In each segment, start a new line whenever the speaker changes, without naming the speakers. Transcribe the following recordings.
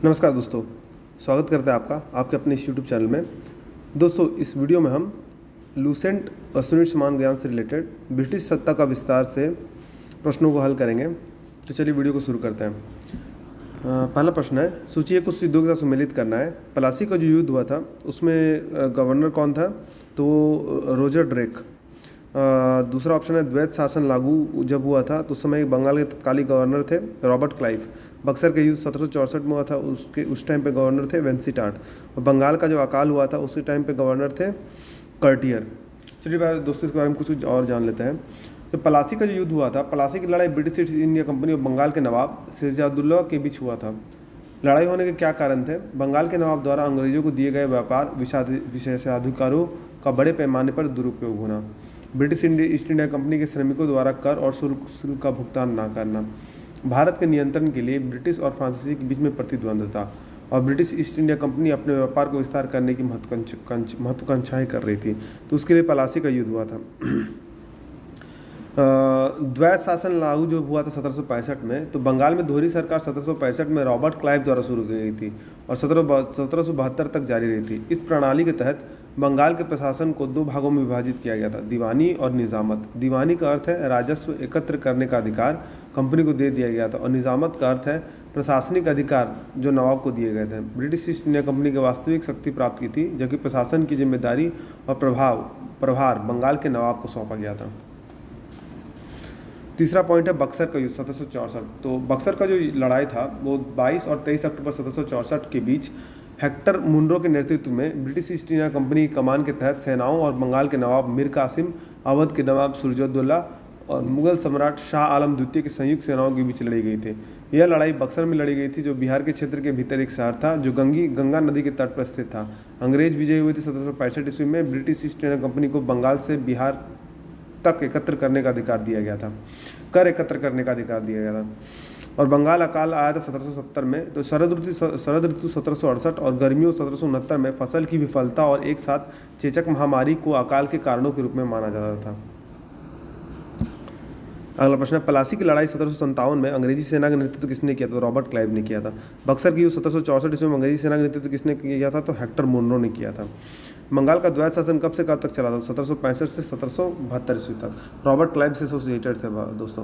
नमस्कार दोस्तों, स्वागत करते हैं आपका आपके अपने इस यूट्यूब चैनल में। दोस्तों, इस वीडियो में हम लूसेंट अस्तुनिट समान ज्ञान से रिलेटेड ब्रिटिश सत्ता का विस्तार से प्रश्नों को हल करेंगे। तो चलिए वीडियो को शुरू करते हैं। पहला प्रश्न है, सोचिए कुछ सिद्धों के साथ सम्मिलित करना है। प्लासी का जो युद्ध हुआ था उसमें गवर्नर कौन था? तो रोजर ड्रेक। दूसरा ऑप्शन है, द्वैत शासन लागू जब हुआ था तो उस समय बंगाल के तत्कालीन गवर्नर थे रॉबर्ट क्लाइव। बक्सर का युद्ध 1764 में हुआ था, उस टाइम पे गवर्नर थे वेंसीटाट। और बंगाल का जो अकाल हुआ था उसी टाइम पे गवर्नर थे कर्टियर। चलिए दोस्तों, इसके बारे में कुछ और जान लेते हैं। तो प्लासी का जो युद्ध हुआ था, प्लासी की लड़ाई ब्रिटिश ईस्ट इंडिया कंपनी और बंगाल के नवाब सिराजुद्दौला के बीच हुआ था। लड़ाई होने के क्या कारण थे? बंगाल के नवाब द्वारा अंग्रेजों को दिए गए व्यापार विशेषाधिकारों का बड़े पैमाने पर दुरुपयोग होना, ब्रिटिश ईस्ट इंडिया कंपनी के श्रमिकों द्वारा कर और शुल्क का भुगतान न करना, भारत के नियंत्रण के लिए ब्रिटिश और फ्रांसीसी के बीच में प्रतिद्वंद्विता, और ब्रिटिश ईस्ट इंडिया कंपनी अपने व्यापार को विस्तार करने की महत्वाकांक्षाएं कर रही थी। तो उसके लिए प्लासी का युद्ध हुआ था। द्वैत शासन लागू जो हुआ था 1765 में, तो बंगाल में दोहरी सरकार 1765 में रॉबर्ट क्लाइव द्वारा शुरू की गई थी और 1772 तक जारी रही थी। इस प्रणाली के तहत बंगाल के प्रशासन को दो भागों में विभाजित किया गया था, दीवानी और निजामत। दीवानी का अर्थ है राजस्व एकत्र करने का अधिकार कंपनी को दे दिया गया था, और निजामत का अर्थ है प्रशासनिक अधिकार जो नवाब को दिए गए थे। ब्रिटिश ईस्ट इंडिया कंपनी की वास्तविक शक्ति प्राप्त की थी, जबकि प्रशासन की जिम्मेदारी और प्रभार बंगाल के नवाब को सौंपा गया था। तीसरा पॉइंट है बक्सर का युद्ध 1764। तो बक्सर का जो लड़ाई था वो 22 और 23 अक्टूबर 1764 के बीच हेक्टर मुनरो के नेतृत्व में ब्रिटिश ईस्ट इंडिया कंपनी की कमान के तहत सेनाओं और बंगाल के नवाब मीर कासिम, अवध के नवाब सिराजुद्दौला और मुगल सम्राट शाह आलम द्वितीय की संयुक्त सेनाओं के बीच लड़ी गई थी। यह लड़ाई बक्सर में लड़ी गई थी, जो बिहार के क्षेत्र के भीतर एक शहर था जो गंगा नदी के तट पर स्थित था। अंग्रेज विजयी हुए थे 1765 ईस्वी में। ब्रिटिश ईस्ट इंडिया कंपनी को बंगाल से बिहार तक एकत्र करने का अधिकार दिया गया था, कर एकत्र करने का अधिकार दिया गया था। और बंगाल अकाल आया था 1770 में। तो शरद ऋतु 1768 और गर्मियों 1769 में फसल की विफलता और एक साथ चेचक महामारी को अकाल के कारणों के रूप में माना जाता था। अगला प्रश्न है, प्लासी की लड़ाई 1757 में अंग्रेजी सेना का नेतृत्व किसने किया? तो रॉबर्ट क्लाइव ने किया था। बक्सर की युद्ध 1764 ईस्वी में अंग्रेजी सेना का नेतृत्व किसने किया था? तो हेक्टर मुनरो ने किया था। बंगाल का द्वैत शासन कब से कब तक चला था? 1765 से 1772 ईस्वी तक। रॉबर्ट क्लाइव से एसोसिएटेड थे दोस्तों।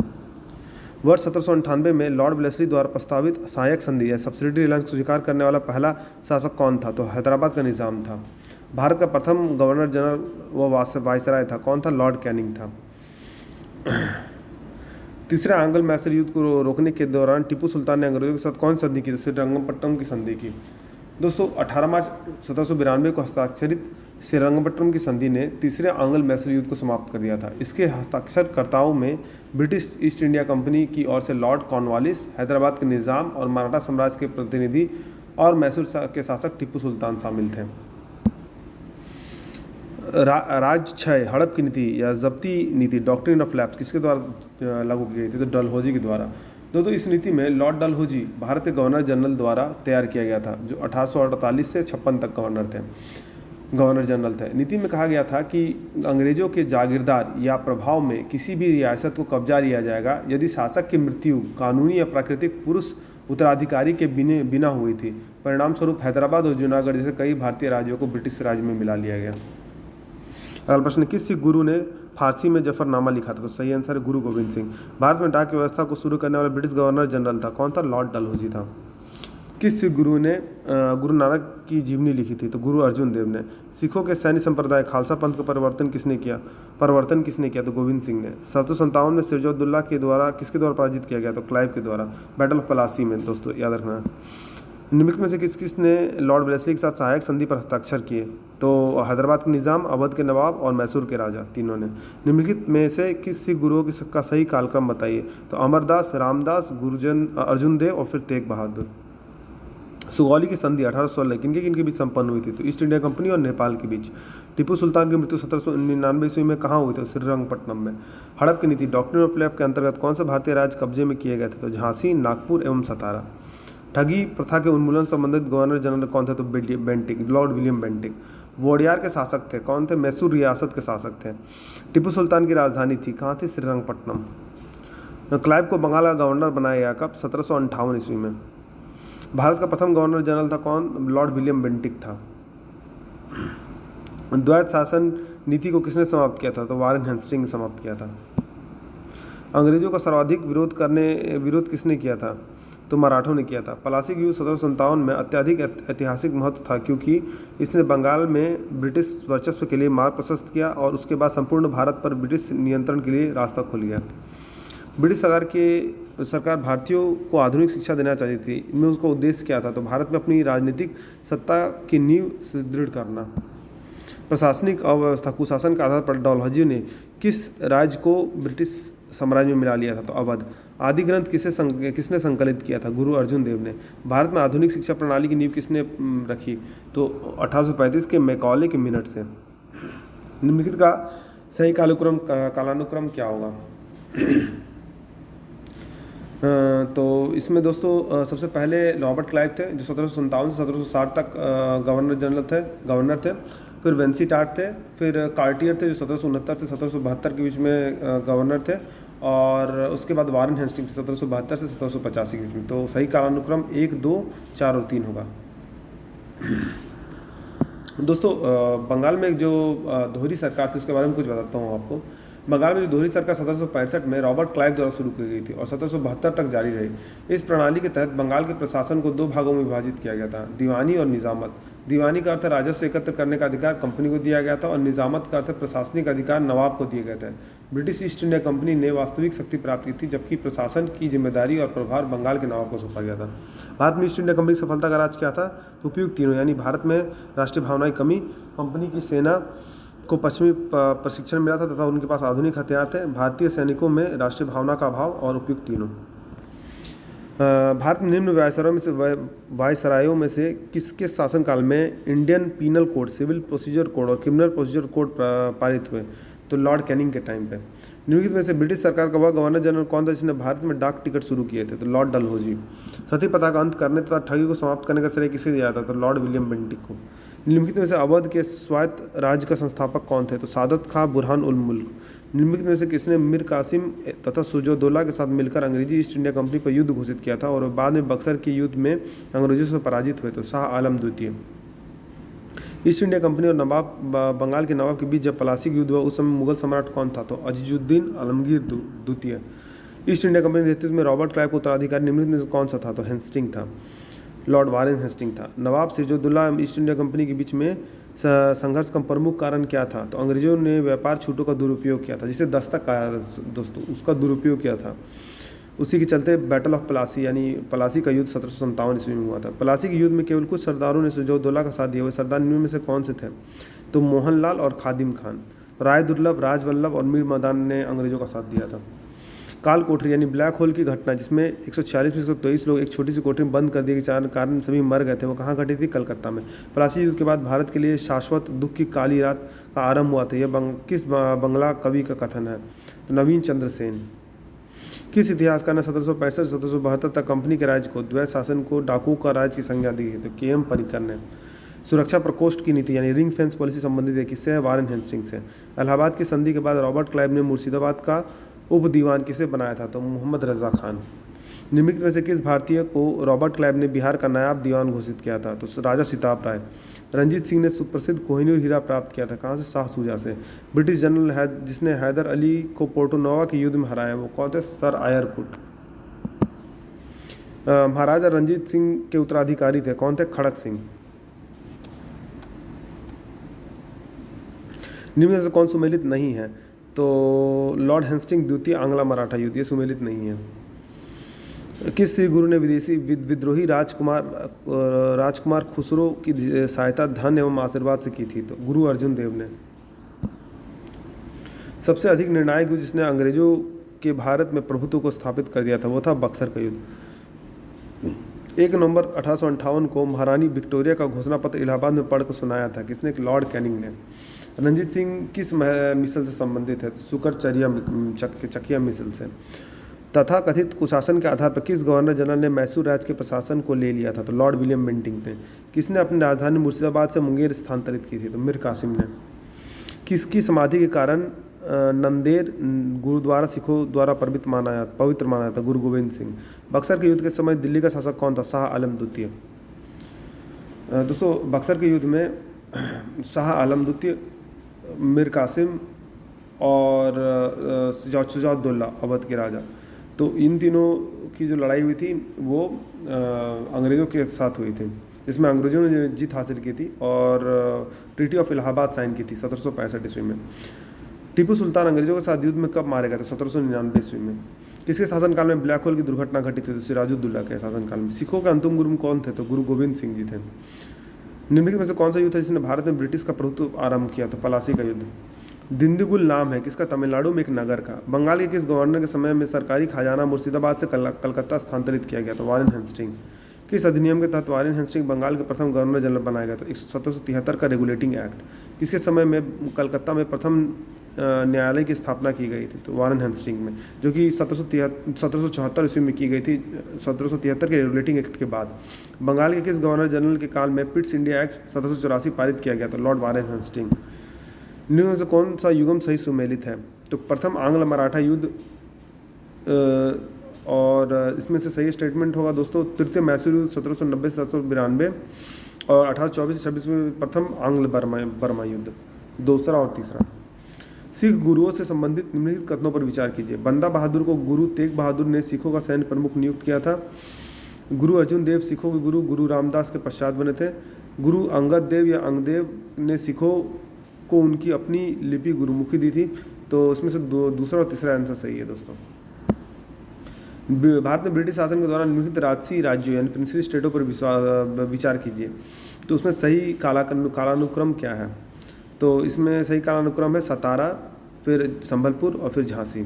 वर्ष 1798 में लॉर्ड वेलेस्ली द्वारा प्रस्तावित सहायक संधि या सब्सिडी अलायंस को स्वीकार करने वाला पहला शासक कौन था? तो हैदराबाद का निज़ाम था। भारत का प्रथम गवर्नर जनरल व वायसराय था, कौन था? लॉर्ड कैनिंग था। तीसरे आंग्ल मैसूर युद्ध को रोकने के दौरान टीपू सुल्तान ने अंग्रेजों के साथ कौन सी संधि की? तो श्रीरंगपट्टनम की संधि की। दोस्तों, 18 मार्च 1792 को हस्ताक्षरित श्रीरंगपट्टनम की संधि ने तीसरे आंग्ल मैसूर युद्ध को समाप्त कर दिया था। इसके हस्ताक्षरकर्ताओं में ब्रिटिश ईस्ट इंडिया कंपनी की ओर से लॉर्ड कॉर्नवालिस, हैदराबाद के निज़ाम और मराठा साम्राज्य के प्रतिनिधि और मैसूर के शासक टीपू सुल्तान शामिल थे। राजक्षय हड़प की नीति या जब्ती नीति डॉक्ट्रिन ऑफ लैप्स किसके द्वारा लागू की गई थी? तो डलहौजी के द्वारा। तो इस नीति में लॉर्ड डलहौजी भारत के गवर्नर जनरल द्वारा तैयार किया गया था, जो 1848 से 56 तक गवर्नर जनरल थे। नीति में कहा गया था कि अंग्रेजों के जागीरदार या प्रभाव में किसी भी रियासत को कब्जा लिया जाएगा यदि शासक की मृत्यु कानूनी या प्राकृतिक पुरुष उत्तराधिकारी के बिना हुई थी। परिणाम स्वरूप हैदराबाद और जूनागढ़ जैसे कई भारतीय राज्यों को ब्रिटिश राज्य में मिला लिया गया। अगला प्रश्न, किस सिख गुरु ने फारसी में जफरनामा लिखा था? तो सही आंसर है गुरु गोविंद सिंह। भारत में डाक व्यवस्था को शुरू करने वाला ब्रिटिश गवर्नर जनरल था, कौन था? लॉर्ड डलहौजी था। किस सिख गुरु ने गुरु नानक की जीवनी लिखी थी? तो गुरु अर्जुन देव ने। सिखों के सैन्य संप्रदाय खालसा पंथ का परिवर्तन किसने किया? तो गोविंद सिंह ने। 1757 में सिराजुद्दौला के द्वारा किसके द्वारा पराजित किया गया? तो क्लाइव के द्वारा, बैटल ऑफ प्लासी में। दोस्तों याद रखना। निम्नलिखित में से किसने लॉर्ड वेलेस्ली के साथ सहायक संधि पर हस्ताक्षर किए? तो हैदराबाद के निज़ाम, अवध के नवाब और मैसूर के राजा, तीनों ने। निम्नलिखित में से किस सिख गुरुओं का सही कालक्रम बताइए? तो अमरदास, रामदास, अर्जुन देव और फिर तेग बहादुर। सुगौली की संधि 1816 किनके बीच संपन्न हुई थी? तो ईस्ट इंडिया कंपनी और नेपाल के बीच। टीपू सुल्तान की मृत्यु 1799 ईस्वी में कहाँ हुई थी? श्रीरंगपट्टनम में। हड़प की नीति डॉक्ट्रिन ऑफ लैप्स के अंतर्गत कौन से भारतीय राज्य कब्जे में किए गए थे? तो झांसी, नागपुर एवं सतारा। ठगी प्रथा के उन्मूलन संबंधित गवर्नर जनरल कौन थे? तो Bentinck, Lord William Bentinck. Wodeyar के शासक थे, कौन थे? मैसूर रियासत के शासक थे। टीपू सुल्तान की राजधानी थी, कहाँ थी? श्रीरंगपट्टनम। क्लाइव को बंगाल का गवर्नर बनाया गया कब? 1758 ईस्वी में। भारत का प्रथम गवर्नर जनरल था कौन? लॉर्ड विलियम बेंटिक था। द्वैत शासन नीति को किसने समाप्त किया था? तो वारेन हेस्टिंग ने समाप्त किया था। अंग्रेजों का सर्वाधिक विरोध किसने किया था? तो मराठों ने किया था। प्लासी की युद्ध 1757 में अत्यधिक ऐतिहासिक महत्व था क्योंकि इसने बंगाल में ब्रिटिश वर्चस्व के लिए मार्ग प्रशस्त किया और उसके बाद संपूर्ण भारत पर ब्रिटिश नियंत्रण के लिए रास्ता खोल गया। ब्रिटिश सरकार भारतीयों को आधुनिक शिक्षा देना चाहती थी। इनमें उसका उद्देश्य क्या था? तो भारत में अपनी राजनीतिक सत्ता की नींव सुदृढ़ करना। प्रशासनिक अव्यवस्था कुशासन के आधार पर डलहौजी ने किस राज्य को ब्रिटिश साम्राज्य में मिला लिया था? तो अवध। आदि ग्रंथ किसने संकलित किया था? गुरु अर्जुन देव ने। भारत में आधुनिक शिक्षा प्रणाली की नींव किसने रखी? तो 1835 के मैकॉले के मिनट से। निम्नलिखित का सही कालानुक्रम क्या होगा? तो इसमें दोस्तों सबसे पहले रॉबर्ट क्लाइव थे जो 1757 से 1760 तक गवर्नर थे। फिर वेंसीटाट थे। फिर कार्टियर थे जो 1769 से 1772 के बीच में गवर्नर थे। और उसके बाद वारेन हेस्टिंग 1772 से 1785 के बीच में। तो सही कालानुक्रम 1, 2, 4 और 3 होगा। दोस्तों बंगाल में जो दोहरी सरकार थी उसके बारे में कुछ बताता हूँ आपको। बंगाल में जो दोहरी सरकार 1765 में रॉबर्ट क्लाइव द्वारा शुरू की गई थी और 1772 तक जारी रही। इस प्रणाली के तहत बंगाल के प्रशासन को 2 भागों में विभाजित किया गया था, दीवानी और निजामत। दीवानी का अर्थ राजस्व एकत्र करने का अधिकार कंपनी को दिया गया था और निजामत का अर्थ प्रशासनिक अधिकार नवाब को दिए गए थे। ब्रिटिश ईस्ट इंडिया कंपनी ने वास्तविक शक्ति प्राप्त की थी जबकि प्रशासन की जिम्मेदारी और प्रभार बंगाल के नवाब को सौंपा गया था। भारत में ईस्ट इंडिया कंपनी की सफलता का राज क्या था? तो उपयुक्त तीनों, यानी भारत में राष्ट्रीय भावना की कमी, कंपनी की सेना को पश्चिमी प्रशिक्षण मिला था तथा उनके पास आधुनिक हथियार थे, भारतीय सैनिकों में राष्ट्रीय भावना का अभाव और उपयुक्त तीनों। भारत में निम्न वायसरायों में से किसके शासनकाल में Indian penal code, civil procedure code और क्रिमिनल प्रोसीजर कोड पारित हुए? तो लॉर्ड कैनिंग के टाइम पे। निम्नलिखित में से ब्रिटिश सरकार का वह गवर्नर जनरल कौन था जिसने भारत में डाक टिकट शुरू किए थे? तो लॉर्ड डलहौजी। सती प्रथा का अंत करने तथा ठगी को समाप्त करने का श्रेय किसे दिया जाता? तो लॉर्ड विलियम बेंटिक को। निम्नलिखित में से अवध के स्वायत्त राज्य का संस्थापक कौन थे? तो सादत खां बुरहान उल मुल्क। निम्नलिखित में से किसने मीर कासिम तथा सुजाउद्दौला के साथ मिलकर अंग्रेजी ईस्ट इंडिया कंपनी पर युद्ध घोषित किया था और बाद में बक्सर के युद्ध में अंग्रेजों से पराजित हुए? तो शाह आलम द्वितीय। ईस्ट इंडिया कंपनी और बंगाल के नवाब के बीच जब प्लासी युद्ध हुआ उस समय मुगल सम्राट कौन था? तो अजीजुद्दीन आलमगीर द्वितीय। ईस्ट इंडिया कंपनी के नेतृत्व में रॉबर्ट क्लाइव का उत्तराधिकारी निम्नलिखित में से कौन सा था? तो हेस्टिंग था, लॉर्ड वारेन हेस्टिंग था। नवाब सिराजुद्दौला ईस्ट इंडिया कंपनी के बीच में संघर्ष का प्रमुख कारण क्या था? तो अंग्रेजों ने व्यापार छूटों का दुरुपयोग किया था, जिसे दस्तक कहा दोस्तों, उसका दुरुपयोग किया था। उसी के चलते बैटल ऑफ प्लासी यानी प्लासी का युद्ध 1757 ईस्वी में हुआ था। प्लासी के युद्ध में केवल कुछ सरदारों ने सिराजुद्दौला का साथ दिया। हुए सरदार निम्न में से कौन से थे? तो मोहनलाल और खादिम खान। राय दुर्लभ, राजवल्लभ और मीर मदान ने अंग्रेजों का साथ दिया था। काल कोठरी यानी ब्लैक होल की घटना जिसमें 146 में 123 लोग एक छोटी सी कोठरी में बंद कर दिए के कारण सभी मर गए थे, वो कहाँ घटी थी? कलकत्ता में। प्लासी युद्ध के बाद भारत के लिए शाश्वत दुख की काली रात का आरंभ हुआ था। यह किस बंगला कवि का कथन है? तो नवीन चंद्र सेन। किस इतिहासकार ने 1765 से 1772 तक कंपनी के राज्य को, द्वैत शासन को डाकुओं का राज्य की संज्ञा दी है? तो के.एम. परिकर ने। सुरक्षा प्रकोष्ठ की नीति यानी रिंग फेंस पॉलिसी संबंधित है किससे? वारेन हेस्टिंग से। इलाहाबाद की संधि के बाद रॉबर्ट क्लाइव ने मुर्शिदाबाद का उप दीवान किसे बनाया था? तो मोहम्मद रजा खान। निम्नलिखित में से किस भारतीय को रॉबर्ट क्लाइव ने बिहार का नायब दीवान घोषित किया था? तो राजा सिताब राय। रंजीत सिंह ने सुप्रसिद्ध कोहिनूर हीरा प्राप्त किया था, कहाँ से? शाह सूजा से। ब्रिटिश जनरल जिसने हैदर अली को पोर्टो नोवा के युद्ध में हराया वो कौन थे? सर आयरकुट। महाराजा रंजीत सिंह के उत्तराधिकारी थे, कौन थे? खड़क सिंह। निम्न में से कौन सुमेलित नहीं है? तो लॉर्ड हेस्टिंग द्वितीय आंग्ला मराठा युद्ध, ये सुमेलित नहीं है। किस श्री गुरु ने विदेशी विद्रोही राजकुमार खुसरो की सहायता धन एवं आशीर्वाद से की थी? तो गुरु अर्जुन देव ने। सबसे अधिक निर्णायक युद्ध जिसने अंग्रेजों के भारत में प्रभुत्व को स्थापित कर दिया था वो था बक्सर का युद्ध। 1 नवंबर 1858 को महारानी विक्टोरिया का घोषणा पत्र इलाहाबाद में पढ़कर सुनाया था किसने? लॉर्ड कैनिंग ने। रंजीत सिंह किस मिसल से संबंधित है? सुकर चकिया मिसल से। तथा कथित कुशासन के आधार पर किस गवर्नर जनरल ने मैसूर राज्य के प्रशासन को ले लिया था? तो लॉर्ड विलियम बेंटिक ने। किसने अपनी राजधानी मुर्शिदाबाद से मुंगेर स्थानांतरित की थी? तो मीर कासिम ने। किसकी समाधि के कारण नंदेड़ गुरुद्वारा सिखों द्वारा पवित्र माना जाता गुरु गोविंद सिंह। बक्सर के युद्ध के समय दिल्ली का शासक कौन था? शाह आलम द्वितीय। दोस्तों बक्सर के युद्ध में शाह आलम द्वितीय, मीर कासिम और शुजाउद्दौला अवध के राजा, तो इन तीनों की जो लड़ाई हुई थी वो अंग्रेज़ों के साथ हुई थी, इसमें अंग्रेज़ों ने जीत हासिल की थी और ट्रीटी ऑफ इलाहाबाद साइन की थी 1765 ईस्वी में। टीपू सुल्तान अंग्रेज़ों के साथ युद्ध में कब मारे गए थे? 1799 ईस्वी में। किसके शासनकाल में ब्लैक होल की दुर्घटना घटी थी? तो सिराजुद्दौला के शासनकाल में। सिखों के अंतिम गुरु कौन थे? तो गुरु गोविंद सिंह जी थे। निम्नलिखित में से कौन सा युद्ध है जिसने भारत में ब्रिटिश का प्रभुत्व आरंभ किया? तो पलासी का युद्ध। दिंदीगुल नाम है किसका? तमिलनाडु में एक नगर का। बंगाल के किस गवर्नर के समय में सरकारी खजाना मुर्शिदाबाद से कलकत्ता स्थानांतरित किया गया? तो वारेन हेस्टिंग। किस अधिनियम के तहत वारेन हेस्टिंग बंगाल के प्रथम गवर्नर जनरल बनाया गया? तो 1773 का रेगुलेटिंग एक्ट। किसके समय में कलकत्ता में प्रथम न्यायालय की स्थापना की गई थी? तो वारेन हेस्टिंग में, जो कि 1774 ईस्वी में की गई थी, 1773 के रेगुलेटिंग एक्ट के बाद। बंगाल के किस गवर्नर जनरल के काल में पिट्स इंडिया एक्ट 1784 पारित किया गया? तो लॉर्ड वारेन हेस्टिंग। निम्न में से कौन सा युगम सही सुमेलित है? तो प्रथम आंग्ल मराठा युद्ध, और इसमें से सही स्टेटमेंट होगा दोस्तों तृतीय मैसूर युद्ध 1790 से 1792 और 1824 से 26 में प्रथम आंग्ल बर्मा युद्ध, दूसरा और तीसरा। सिख गुरुओं से संबंधित निम्नलिखित कथनों पर विचार कीजिए। बंदा बहादुर को गुरु तेग बहादुर ने सिखों का सैन्य प्रमुख नियुक्त किया था। गुरु अर्जुन देव सिखों के गुरु रामदास के पश्चात बने थे। गुरु अंगद देव या अंगदेव ने सिखों को उनकी अपनी लिपि गुरुमुखी दी थी। तो इसमें से दूसरा और तीसरा आंसर सही है दोस्तों। भारत में ब्रिटिश शासन के दौरान निम्नलिखित राजसी राज्यों यानी प्रिंसली स्टेटों पर विचार कीजिए। तो उसमें सही कालानुक्रम क्या है? तो इसमें सही कालानुक्रम है सतारा, फिर संबलपुर और फिर झांसी।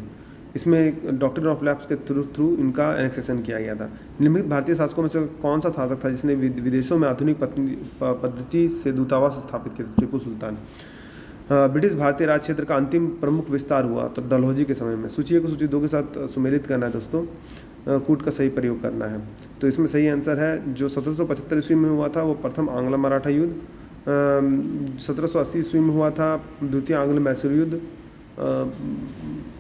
इसमें डॉक्ट्रिन ऑफ लैप्स के थ्रू इनका एनेक्सेशन किया गया था। निम्नलिखित भारतीय शासकों में से कौन सा शासक था जिसने विदेशों में आधुनिक पद्धति से दूतावास स्थापित किया? टीपू सुल्तान। ब्रिटिश भारतीय राज क्षेत्र का अंतिम प्रमुख विस्तार हुआ तो डलहौजी के समय में। सूची 1 को सूची 2 के साथ सुमेलित करना है दोस्तों, कूट का सही प्रयोग करना है। तो इसमें सही आंसर है जो 1775 ईस्वी में हुआ था वो प्रथम आंग्ल मराठा युद्ध, 1780 ईस्वी में हुआ था द्वितीय आंग्ल मैसूर युद्ध,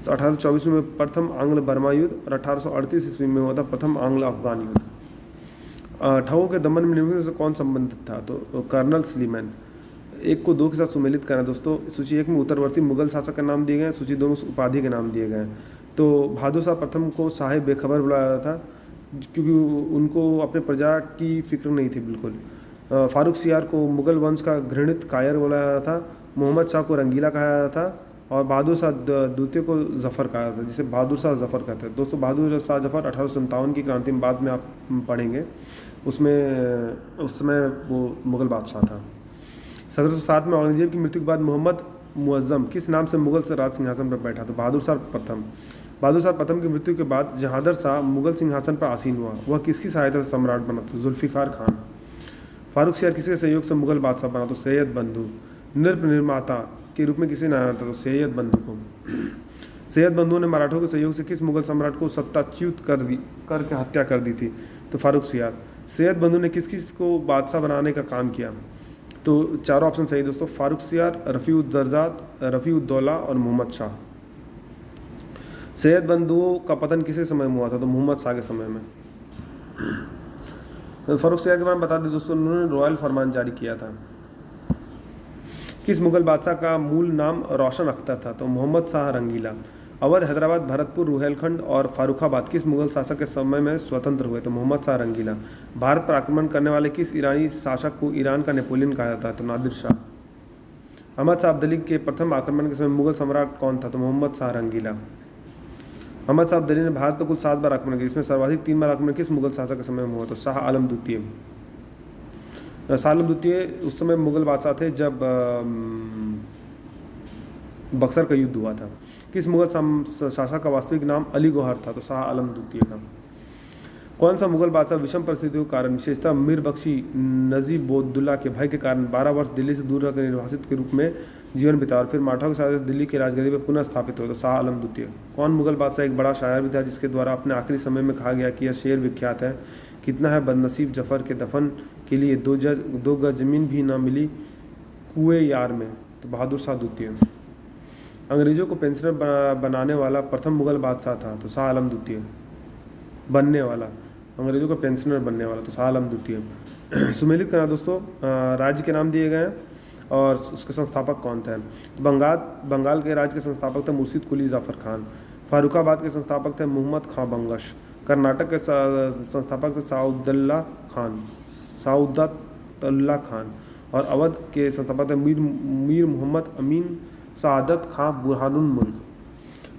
1824 में प्रथम आंग्ल बर्मा युद्ध और 1838 ईस्वी में हुआ था प्रथम आंग्ल अफगान युद्ध। ठगों के दमन में निम्नलिखित से कौन संबंधित था? तो कर्नल स्लीमैन। 1 को 2 के साथ सुमेलित करना दोस्तों। सूची 1 में उत्तरवर्ती मुगल शासक का नाम दिए गए हैं, सूची 2 में उपाधि के नाम दिए गए हैं। तो बहादुर शाह प्रथम को साहिब बेखबर बुलाया जाता था क्योंकि उनको अपने प्रजा की फिक्र नहीं थी बिल्कुल। फारूक सियार को मुगल वंश का घृणित कायर बुलाया जाता था। मोहम्मद शाह को रंगीला कहा जाता था और बहादुर शाह द्वितीय को जफ़र कहा जाता था, जिसे बहादुर शाह जफ़र कहते हैं। दोस्तों बहादुर शाह जफ़र 1857 की क्रांति में बाद में आप पढ़ेंगे, उसमें उस समय वो मुगल बादशाह था। 1707 में औरंगजेब की मृत्यु के बाद मोहम्मद मुअज्जम किस नाम से मुगल से राज सिंहासन पर बैठा? तो बहादुर शाह प्रथम। बहादुर शाह प्रथम की मृत्यु के बाद जहादर शाह मुगल सिंहासन पर आसीन हुआ। वह किसकी सहायता से सम्राट बना? तो जुल्फ़िकार खान। फारूक सियार किसके सहयोग से मुगल बादशाह बना? तो सैयद बंधु। नृप निर्माता के रूप में किसे नाया था? तो सैयद बंधु को। सैयद बंधु ने मराठों के सहयोग से किस मुगल सम्राट को सत्ताच्युत करके हत्या कर दी थी? तो फारूक सियार। सैयद बंधु ने किस किस को बादशाह बनाने का काम किया? तो चारों ऑप्शन सही दोस्तों, फारूक सियार, रफ़ीउद्दर्जात, रफ़ीउद्दौला और मोहम्मद शाह। सैयद बंधुओं का पतन किसके समय में हुआ था? तो मोहम्मद शाह के समय में। फारूक सियार के बारे में बता दें दोस्तों, उन्होंने रॉयल फरमान जारी किया था। किस मुगल बादशाह का मूल नाम रोशन अख्तर था? तो मोहम्मद शाह रंगीला। अवध, हैदराबाद, भरतपुर, रुहेलखंड और फारुखाबाद किस मुगल शासक के समय में स्वतंत्र हुए? तो मोहम्मद शाह रंगीला। भारत पर आक्रमण करने वाले किस ईरानी शासक को ईरान का नेपोलियन कहा जाता है? तो नादिर शाह। अहमद शाह अब्दाली के प्रथम आक्रमण के समय मुगल सम्राट कौन था? तो मोहम्मद शाह रंगीला। अहमद शाह अब्दाली ने भारत पर कुल 7 बार आक्रमण किया, इसमें सर्वाधिक 3 बार आक्रमण किस मुगल शासक के समय में हुआ? तो शाह आलम द्वितीय। शाह आलम द्वितीय उस समय मुगल बादशाह थे जब बक्सर का युद्ध हुआ था। किस मुगल शासक का वास्तविक नाम अली गौहर था? तो शाह आलम द्वितीय का। कौन सा मुगल बादशाह विषम परिस्थितियों के कारण, विशेषतः मीर बख्शी नजीबोद्दौला के भय के कारण 12 वर्ष दिल्ली से दूर रहकर निर्वासित के रूप में जीवन बिताया और फिर मराठों के साथ दिल्ली की राजगद्दी पर पुनः स्थापित हुए? तो शाह आलम द्वितीय। कौन मुगल बादशाह एक बड़ा शायर भी था जिसके द्वारा अपने आखिरी समय में कहा गया कि यह शेर विख्यात है, कितना है बदनसीब जफ़र के दफन के लिए 2 गज जमीन भी ना मिली कुएं यार में? तो बहादुर शाह द्वितीय। अंग्रेजों को पेंशनर बनाने वाला प्रथम मुगल बादशाह था तो शाह आलम द्वितीय। बनने वाला, अंग्रेजों का पेंशनर बनने वाला तो शाह आलम द्वितीय। सुमेलित करना दोस्तों, राज्य के नाम दिए गए हैं और उसके संस्थापक कौन थे। तो बंगाल के राज्य के संस्थापक थे मुर्शिद कुली जाफ़र खान। फारुखाबाद के संस्थापक थे मोहम्मद खां बंगश। कर्नाटक के संस्थापक थे साउदतुल्ला खान। और अवध के संस्थापक थे मीर मोहम्मद अमीन सादत खां बुरहानुल मुल्क।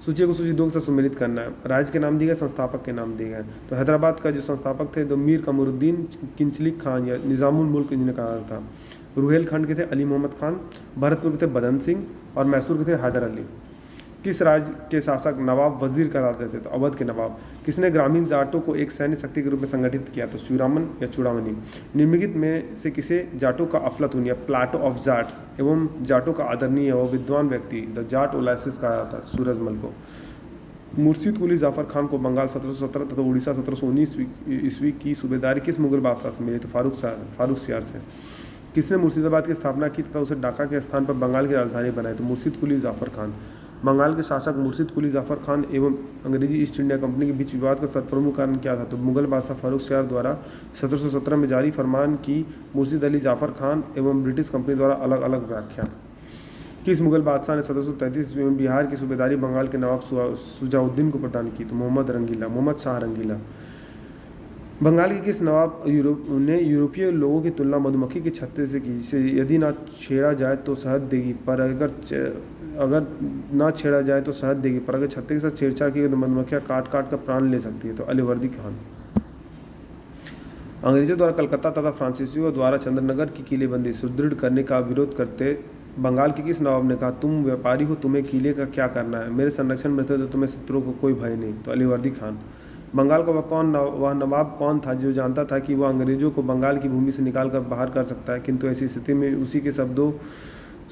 सूची को सूची 2 के साथ सुमेलित करना है। राज्य के नाम दिए गए, संस्थापक के नाम दिए गए। तो हैदराबाद का जो संस्थापक थे तो मीर कमरुद्दीन किंचलिक खान या निज़ामुल मुल्क जिन्हें कहा था। रुहेलखंड के थे अली मोहम्मद खान। भरतपुर के थे बदन सिंह और मैसूर के थे हैदर अली। किस राज्य के शासक नवाब वजीर कहलाते थे तो अवध के नवाब। किसने ग्रामीण जाटों को एक सैन्य शक्ति के रूप में संगठित किया तो चूड़ामन या चूड़ामणि। निम्नलिखित में से किसे जाटों का अफलातून या प्लाटो ऑफ जाट्स एवं जाटों का आदरणीय व विद्वान व्यक्ति द जाट ओलाइसिस कहा जाता है सूरजमल को। मुर्शिद कुली जाफ़र खान को बंगाल 1717 तथा उड़ीसा 1719 ईस्वी की सूबेदारी किस मुगल बादशाह से मिली तो फारूक सियार से। किसने मुर्शिदाबाद की स्थापना की तथा उसे ढाका के स्थान पर बंगाल की राजधानी बनाई तो मुर्शिद कुली जाफ़र खान। बंगाल के शासक मुर्शिद कुली जाफ़र खान एवं अंग्रेजी ईस्ट इंडिया कंपनी के बीच विवाद का सर्वप्रमुख कारण क्या था तो मुगल बादशाह फारूक सियार द्वारा 1717 में जारी फरमान की मुर्शिद अली जाफ़र खान एवं ब्रिटिश कंपनी द्वारा अलग अलग व्याख्या। किस मुगल बादशाह ने 1733 में बिहार की सूबेदारी बंगाल के नवाब शुजाउद्दीन को प्रदान की तो मोहम्मद शाह रंगीला। बंगाल के किस नवाब ने यूरोपीय लोगों की तुलना मधुमक्खी के छत्ते से की, जिसे यदि ना छेड़ा जाए तो शहद देगी पर अगर ना छेड़ा जाए तो शहद देगी पर अगर छत्ते के साथ छेड़छाड़ की तो मधुमक्खियाँ काट काट कर प्राण ले सकती है तो अलीवर्दी खान। अंग्रेजों द्वारा कलकत्ता तथा फ्रांसीसियों द्वारा चंद्रनगर की किलेबंदी सुदृढ़ करने का विरोध करते बंगाल के किस नवाब ने कहा तुम व्यापारी हो, तुम्हें किले का क्या करना है, मेरे संरक्षण में थे तो तुम्हें शत्रुओं को कोई भय नहीं तो अलीवर्दी खान। बंगाल का वह नवाब कौन था जो जानता था कि वह अंग्रेजों को बंगाल की भूमि से निकाल कर बाहर कर सकता है, किंतु ऐसी स्थिति में उसी के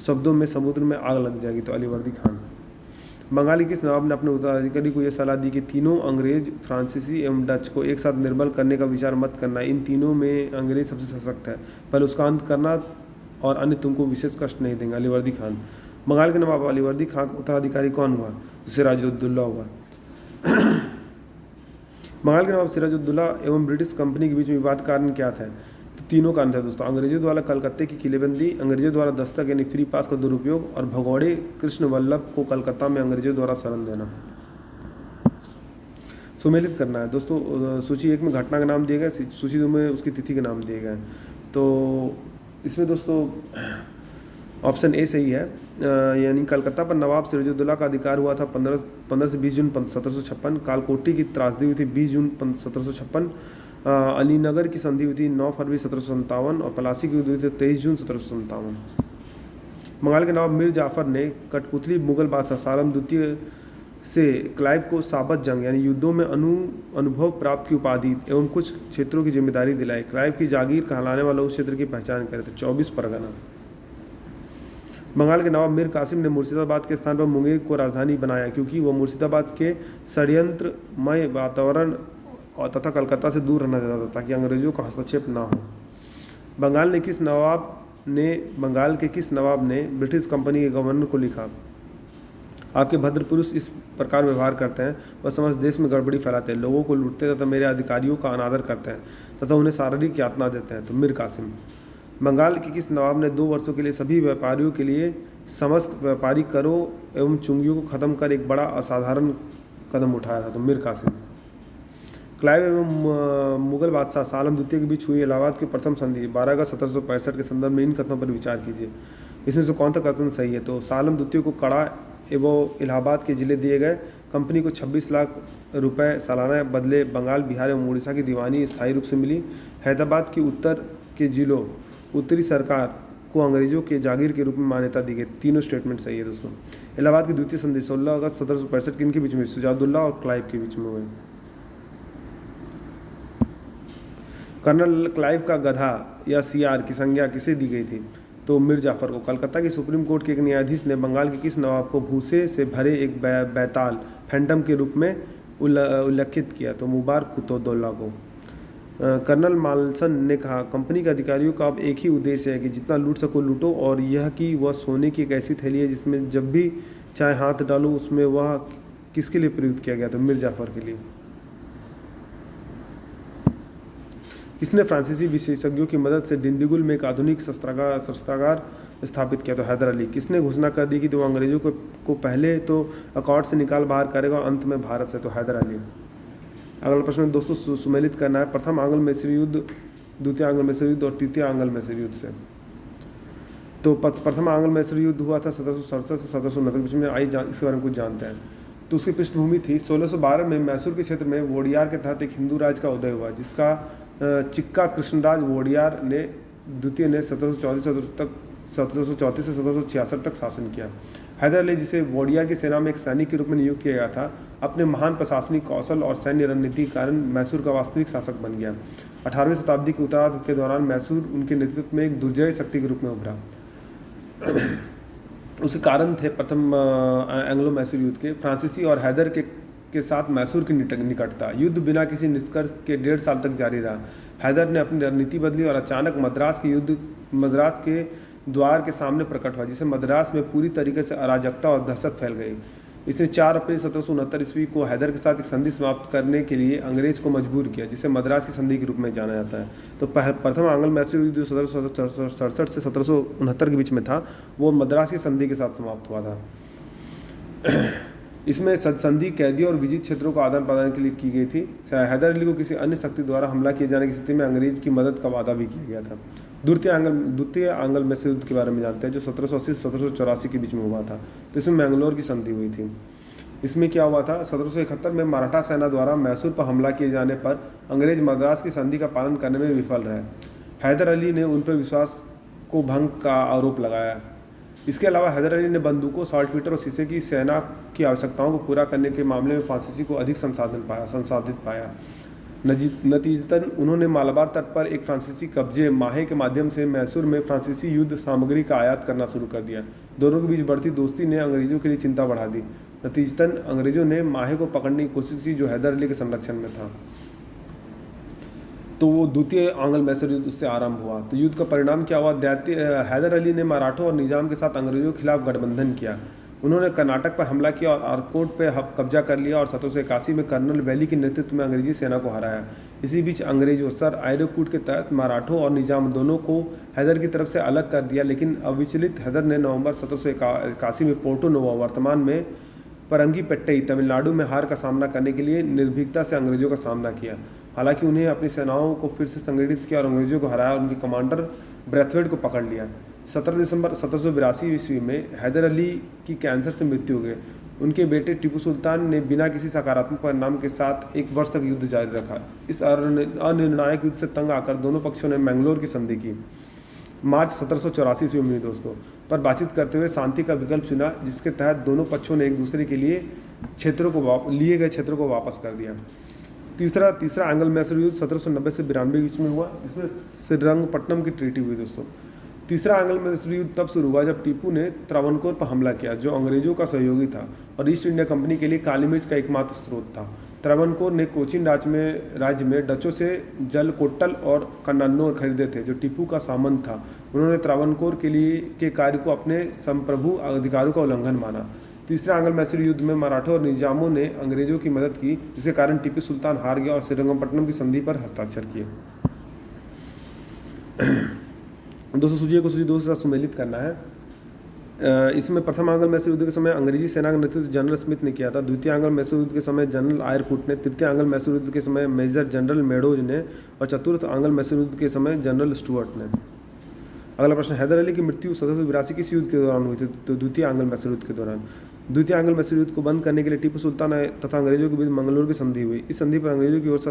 शब्दों में समुद्र में आग लग जाएगी तो अलीवर्दी खान। बंगाली किस नवाब ने अपने उत्तराधिकारी को यह सलाह दी कि तीनों अंग्रेज, फ्रांसीसी एवं डच को एक साथ निर्बल करने का विचार मत करना, इन तीनों में अंग्रेज सबसे सशक्त है, पहले उसका अंत करना और अन्य तुमको विशेष कष्ट नहीं देंगे अलीवर्दी खान। बंगाल के नवाब अलीवर्दी खान का उत्तराधिकारी कौन हुआ तो सिराजुद्दौला हुआ। बंगाल के नवाब सिराजुद्दौला एवं ब्रिटिश कंपनी के बीच में विवाद कारण क्या था तो तीनों कारण थे दोस्तों। अंग्रेजों द्वारा कलकत्ते की किलेबंदी, अंग्रेजों द्वारा दस्तक यानी फ्री पास का दुरुपयोग और भगौड़े कृष्ण वल्लभ को कलकत्ता में अंग्रेजों द्वारा शरण देना। सुमेलित करना है दोस्तों। सूची 1 में घटना का नाम दिए गए, सूची 2 में उसकी तिथि के नाम दिए गए। तो इसमें दोस्तों ऑप्शन ए सही है, यानी कलकत्ता पर नवाब सिराजुद्दौला का अधिकार हुआ था 15 से 20 जून 1756। कालकोटी की त्रासदी हुई थी 20 जून 1756। अलीनगर की संधि हुई थी 9 फरवरी 1757 और पलासी की हुई थी 23 जून 1757। बंगाल के नवाब मीर जाफ़र ने कठपुतली मुगल बादशाह सालम द्वितीय से क्लाइव को साबत जंग यानी युद्धों में अनुभव प्राप्त की उपाधि एवं कुछ क्षेत्रों की जिम्मेदारी दिलाई। क्लाइव की जागीर कहलाने वाला उस क्षेत्र की पहचान करे तो 24 परगना। बंगाल के नवाब मीर कासिम ने मुर्शिदाबाद के स्थान पर मुंगेर को राजधानी बनाया क्योंकि वह मुर्शिदाबाद के षड्यंत्रमय वातावरण और तथा कलकत्ता से दूर रहना चाहता था ताकि अंग्रेजों का हस्तक्षेप ना हो। बंगाल के किस नवाब ने ब्रिटिश कंपनी के गवर्नर को लिखा, आपके भद्र पुरुष इस प्रकार व्यवहार करते हैं, वह समस्त देश में गड़बड़ी फैलाते हैं, लोगों को लूटते तथा मेरे अधिकारियों का अनादर करते हैं तथा उन्हें शारीरिक यातना देते हैं तो मीर कासिम। बंगाल के किस नवाब ने 2 वर्षों के लिए सभी व्यापारियों के लिए समस्त व्यापारी करों एवं चुंगियों को खत्म कर एक बड़ा असाधारण कदम उठाया था तो मीर कासिम। क्लाइव एवं मुगल बादशाह सालम द्वितीय के बीच हुई इलाहाबाद की प्रथम संधि 12 अगस्त 1765 के संदर्भ में इन कथनों पर विचार कीजिए। इसमें से कौन सा कथन सही है तो सालम द्वितीय को कड़ा एवं इलाहाबाद के जिले दिए गए, कंपनी को 26 लाख रुपए सालाना बदले बंगाल, बिहार एवं उड़ीसा की दीवानी स्थायी रूप से मिली। हैदराबाद की उत्तर के जिलों उत्तरी सरकार को अंग्रेजों के जागीर के रूप में मान्यता दी गई। तीनों स्टेटमेंट सही है दोस्तों। इलाहाबाद की द्वितीय संधि 16 अगस्त 1765 किन के बीच में, शुजाउद्दौला और क्लाइव के बीच में हुई। कर्नल क्लाइव का गधा या सियार की संज्ञा किसे दी गई थी तो मीर जाफ़र को। कलकत्ता की सुप्रीम कोर्ट के एक न्यायाधीश ने बंगाल के किस नवाब को भूसे से भरे एक बैताल फैंटम के रूप में उल्लेखित किया तो मुबारक-उद-दौला को। कर्नल माल्सन ने कहा, कंपनी के अधिकारियों का अब एक ही उद्देश्य है कि जितना लूट सको लूटो और यह कि वह सोने की एक ऐसी थैली है जिसमें जब भी चाहे हाथ डालूं उसमें, वह किसके लिए प्रयुक्त किया गया? तो मीर जाफर के लिए। किसने फ्रांसीसी विशेषज्ञों की मदद से डिंडीगुल में एक आधुनिक शस्त्रागार स्थापित किया? तो हैदर अली। किसने घोषणा कर दी कि वो अंग्रेजों को पहले तो अकॉर्ड से निकाल बाहर करेगा और अंत में भारत से? तो हैदर अली। अगला प्रश्न दोस्तों सुमेलित करना है, प्रथम आंग्ल मैसूर युद्ध, द्वितीय आंग्ल मैसूर युद्ध और तृतीय आंग्ल मैसूर युद्ध से। तो प्रथम आंग्ल मैसूर युद्ध हुआ था 1767 से 1769 के बीच में। इसके बारे में कुछ जानते हैं। तो उसकी पृष्ठभूमि थी 1612 में मैसूर के क्षेत्र में वोडियार के तहत एक हिंदू राज का उदय हुआ, जिसका चिक्का कृष्णराज वोडियार ने द्वितीय ने 1734 से 1766 तक शासन किया। हैदर अली, जिसे वोडियार की सेना में एक सैनिक के रूप में नियुक्त किया गया था, अपने महान प्रशासनिक कौशल और सैन्य रणनीति के कारण मैसूर का वास्तविक शासक बन गया। 18वीं शताब्दी के उत्तरार्ध के दौरान मैसूर उनके नेतृत्व में एक दुर्जय शक्ति के रूप में उभरा। उसके कारण थे प्रथम एंग्लो मैसूर युद्ध के फ्रांसीसी और हैदर के साथ मैसूर की निकटता। युद्ध बिना किसी निष्कर्ष के 1.5 साल तक जारी रहा। हैदर ने अपनी रणनीति बदली और अचानक मद्रास के द्वार के सामने प्रकट हुआ, जिससे मद्रास में पूरी तरीके से अराजकता और दहशत फैल गई। इसने 4 अप्रैल 1769 ईस्वी को हैदर के साथ एक संधि समाप्त करने के लिए अंग्रेज को मजबूर किया, जिसे मद्रास की संधि के रूप में जाना जाता है। तो प्रथम आंग्ल मैसूर युद्ध जो 1767 से 1769 के बीच में था, वो मद्रास की संधि के साथ समाप्त हुआ था। इसमें संधि कैदी और विजित क्षेत्रों को आदान प्रदान के लिए की गई थी। हैदर अली को किसी अन्य शक्ति द्वारा हमला किए जाने की स्थिति में अंग्रेज की मदद का वादा भी किया गया था। द्वितीय आंग्ल मैसूर युद्ध के बारे में जानते हैं, जो 1780 से 1784 के बीच में हुआ था। तो इसमें मैंगलोर की संधि हुई थी। इसमें क्या हुआ था, 1771 में मराठा सेना द्वारा मैसूर पर हमला किए जाने पर अंग्रेज मद्रास की संधि का पालन करने में विफल रहे। हैदर अली ने उन पर विश्वास को भंग का आरोप लगाया। इसके अलावा हैदर अली ने बंदूकों, साल्टपीटर और शीशे की सेना की आवश्यकताओं को पूरा करने के मामले में फ्रांसीसी को अधिक संसाधित पाया। नतीजतन उन्होंने मालाबार तट पर एक फ्रांसीसी कब्जे माहे के माध्यम से मैसूर में फ्रांसीसी युद्ध सामग्री का आयात करना शुरू कर दिया। दोनों के बीच बढ़ती दोस्ती ने अंग्रेजों के लिए चिंता बढ़ा दी। नतीजतन अंग्रेजों ने माहे को पकड़ने की कोशिश की, जो हैदर अली के संरक्षण में था। तो वो द्वितीय आंग्ल मैसूर युद्ध उससे आरंभ हुआ। तो युद्ध का परिणाम क्या हुआ, हैदर अली ने मराठों और निजाम के साथ अंग्रेजों के खिलाफ गठबंधन किया। उन्होंने कर्नाटक पर हमला किया और आरकोट पर कब्जा कर लिया और 1781 में कर्नल वैली के नेतृत्व में अंग्रेजी सेना को हराया। इसी बीच अंग्रेजों सर आयरकूट के तहत मराठों और निजाम दोनों को हैदर की तरफ से अलग कर दिया, लेकिन अविचलित हैदर ने नवंबर 1781 में पोर्टो नोवो, वर्तमान में परंगीपेट्टई, तमिलनाडु में हार का सामना करने के लिए निर्भीकता से अंग्रेजों का सामना किया। हालांकि उन्हें अपनी सेनाओं को फिर से संगठित किया और अंग्रेजों को हराया और उनके कमांडर ब्रैथवेट को पकड़ लिया। 17 दिसंबर 1782 ईस्वी में हैदर अली की कैंसर से मृत्यु हो गई। उनके बेटे टीपू सुल्तान ने बिना किसी सकारात्मक परिणाम के साथ 1 वर्ष तक युद्ध जारी रखा। इस अनिर्णायक युद्ध से तंग आकर दोनों पक्षों ने मैंगलोर की संधि की। मार्च 1784 ईस्वी में दोस्तों पर बातचीत करते हुए शांति का विकल्प चुना, जिसके तहत दोनों पक्षों ने एक दूसरे के लिए लिए गए क्षेत्रों को वापस कर दिया। तीसरा एंग्लो मैसूर युद्ध 1790 से 92 के बीच में हुआ, जिसमें श्रीरंगपट्टनम की ट्रीटी हुई दोस्तों। तीसरा एंग्लो मैसूर युद्ध तब शुरू हुआ जब टीपू ने त्रावणकोर पर हमला किया, जो अंग्रेजों का सहयोगी था और ईस्ट इंडिया कंपनी के लिए काली मिर्च का एकमात्र स्रोत था। त्रावणकोर ने कोचीन राज्य में डचों से जलकोट्टल और कन्नौर खरीदे थे, जो टीपू का सामंत था। उन्होंने त्रावणकोर के कार्य को अपने संप्रभु अधिकारों का उल्लंघन माना। तीसरे एंग्लो मैसूर युद्ध में मराठों और निजामों ने अंग्रेजों की मदद की, जिसके कारण टीपू सुल्तान हार गया और श्रीरंगपट्टनम की संधि पर हस्ताक्षर किए। दोस्तों सूची को सूची 2 के साथ सुमेलित करना है। इसमें प्रथम एंग्लो मैसूर युद्ध के समय अंग्रेजी सेना का नेतृत्व जनरल स्मिथ ने किया था। द्वितीय एंग्लो मैसूर युद्ध के समय जनरल आयरकूट ने, तृतीय एंग्लो मैसूर युद्ध के समय मेजर जनरल मेडोज ने और चतुर्थ एंग्लो मैसूर युद्ध के समय जनरल स्टुअर्ट ने। अगला प्रश्न, हैदर अली की मृत्यु 1782 किस युद्ध के दौरान हुई थी? तो द्वितीय एंग्लो मैसूर युद्ध के दौरान। द्वितीय एंग्लो मैसूर युद्ध को बंद करने के लिए टीपू सुल्तान तथा अंग्रेजों के बीच मंगलोर की संधि हुई। इस संधि पर अंग्रेजों की ओर से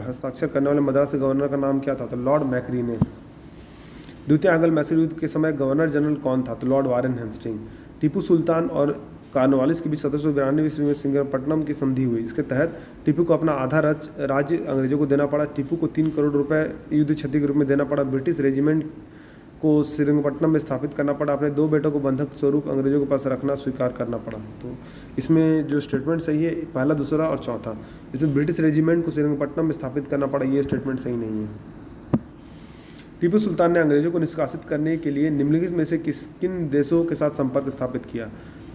हस्ताक्षर करने वाले मद्रास के गवर्नर का नाम क्या था? तो लॉर्ड मैक्रीने। द्वितीय एंग्लो मैसूर युद्ध के समय गवर्नर जनरल कौन था? तो Lord Warren Hasting. Tipu Sultan और कॉर्नवालिस के बीच 1792 ईस्वी में श्रीरंगपट्टनम की संधि हुई। इसके तहत टीपू को अपना आधा राज्य अंग्रेजों को देना पड़ा। टीपू को 3 करोड़ रुपए युद्ध क्षति के रूप में देना पड़ा। ब्रिटिश रेजिमेंट को श्रीरंगपट्टनम में स्थापित करना पड़ा। अपने 2 बेटों को बंधक स्वरूप अंग्रेजों के पास रखना स्वीकार करना पड़ा। तो इसमें जो स्टेटमेंट सही है, पहला, दूसरा और चौथा। इसमें ब्रिटिश रेजिमेंट को श्रीरंगपट्टनम में स्थापित करना पड़ा, ये स्टेटमेंट सही नहीं है। टीपू सुल्तान ने अंग्रेजों को निष्कासित करने के लिए निम्नलिखित में से किन देशों के साथ संपर्क स्थापित किया?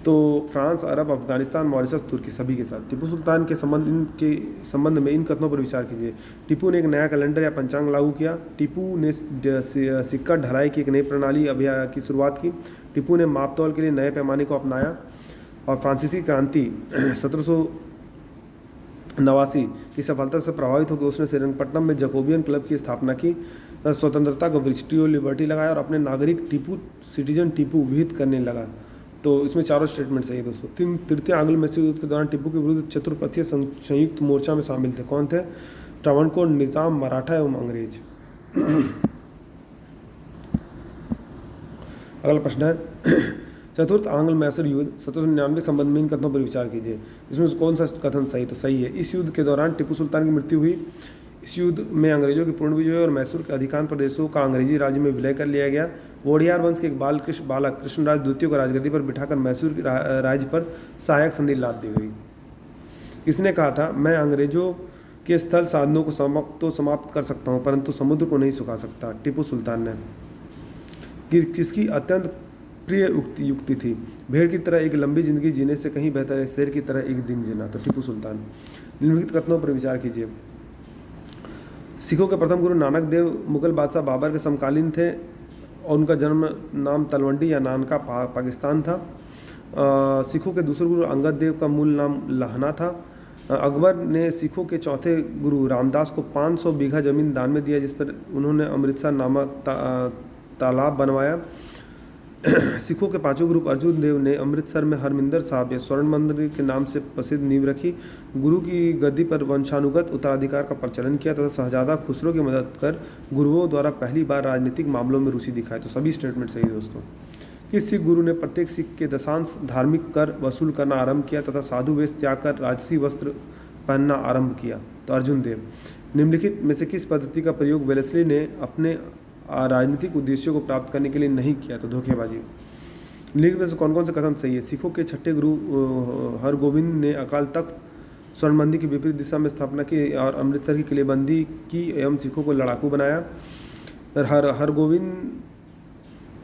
तो फ्रांस, अरब, अफगानिस्तान, मॉरिशस, तुर्की सभी के साथ। टीपू सुल्तान के संबंध में इन कथनों पर विचार कीजिए। टीपू ने एक नया कैलेंडर या पंचांग लागू किया। टीपू ने सिक्का ढलाई की एक नई प्रणाली अभियान की शुरुआत की। टीपू ने मापतौल के लिए नए पैमाने को अपनाया। और फ्रांसीसी क्रांति 1789 की सफलता से प्रभावित होकर उसने श्रीरंगपट्टनम में जैकोबियन क्लब की स्थापना की। स्वतंत्रता का वृक्ष टीओ लिबर्टी लगाया और अपने नागरिक टीपू सिटीजन टीपू विहित करने लगा। तो इसमें चारों स्टेटमेंट सही है दोस्तों। तृतीय आंग्ल मैसूर युद्ध के दौरान टीपू के विरुद्ध चतुर्पथीय संयुक्त मोर्चा में शामिल थे। कौन थे? ट्रावणकोर, निजाम, मराठा एवं अंग्रेज। अगला प्रश्न है चतुर्थ आंग्ल मैसूर युद्ध 1799 संबंध में इन कथनों पर विचार कीजिए। इसमें कौन सा कथन सही? तो सही है। इस युद्ध के दौरान टीपू सुल्तान की मृत्यु हुई। इस युद्ध में अंग्रेजों की पूर्ण विजय और मैसूर के अधिकांश प्रदेशों का अंग्रेजी राज्य में विलय कर लिया गया। वोडियार वंश के एक बालक कृष्णराज द्वितीय को राजगद्दी पर बिठाकर मैसूर राज्य पर सहायक संधि लाद दी गई। किसने कहा था? मैं अंग्रेजों के स्थल साधनों को समाप्त कर सकता हूँ परंतु समुद्र को नहीं सुखा सकता। टीपू सुल्तान ने। किसकी अत्यंत प्रिय युक्ति थी? भेड़ की तरह एक लंबी जिंदगी जीने से कहीं बेहतर है शेर की तरह एक दिन जीना। तो टीपू सुल्तान। निम्नलिखित कथनों पर विचार कीजिए। सिखों के प्रथम गुरु नानक देव मुगल बादशाह बाबर के समकालीन थे और उनका जन्म नाम तलवंडी या नानका पाकिस्तान था। सिखों के दूसरे गुरु अंगद देव का मूल नाम लहना था। अकबर ने सिखों के चौथे गुरु रामदास को 500 बीघा जमीन दान में दिया जिस पर उन्होंने अमृतसर नामक तालाब बनवाया। सिखों के पांचों गुरु अर्जुन देव ने अमृतसर में हरमिंदर साहब या स्वर्ण मंदिर के नाम से प्रसिद्ध नींव रखी। गुरु की गद्दी पर वंशानुगत उत्तराधिकार का प्रचलन किया तथा शहजादा खुसरो की मदद कर गुरुओं द्वारा पहली बार राजनीतिक मामलों में रुचि दिखाई। तो सभी स्टेटमेंट सही है दोस्तों। किस सिख गुरु ने प्रत्येक सिख के दशांश धार्मिक कर वसूल करना आरंभ किया तथा साधु वेश त्याग कर राजसी वस्त्र पहनना आरंभ किया? तो अर्जुन देव। निम्नलिखित में से किस पद्धति का प्रयोग वेलेस्ली ने अपने राजनीतिक उद्देश्यों को प्राप्त करने के लिए नहीं किया? तो धोखेबाजी। निम्नलिखित में से कौन कौन से कथन सही है? सिखों के छठे गुरु हरगोविंद ने अकाल तख्त स्वर्णमंदिर की विपरीत दिशा में स्थापना की और अमृतसर की किलेबंदी की एवं सिखों को लड़ाकू बनाया।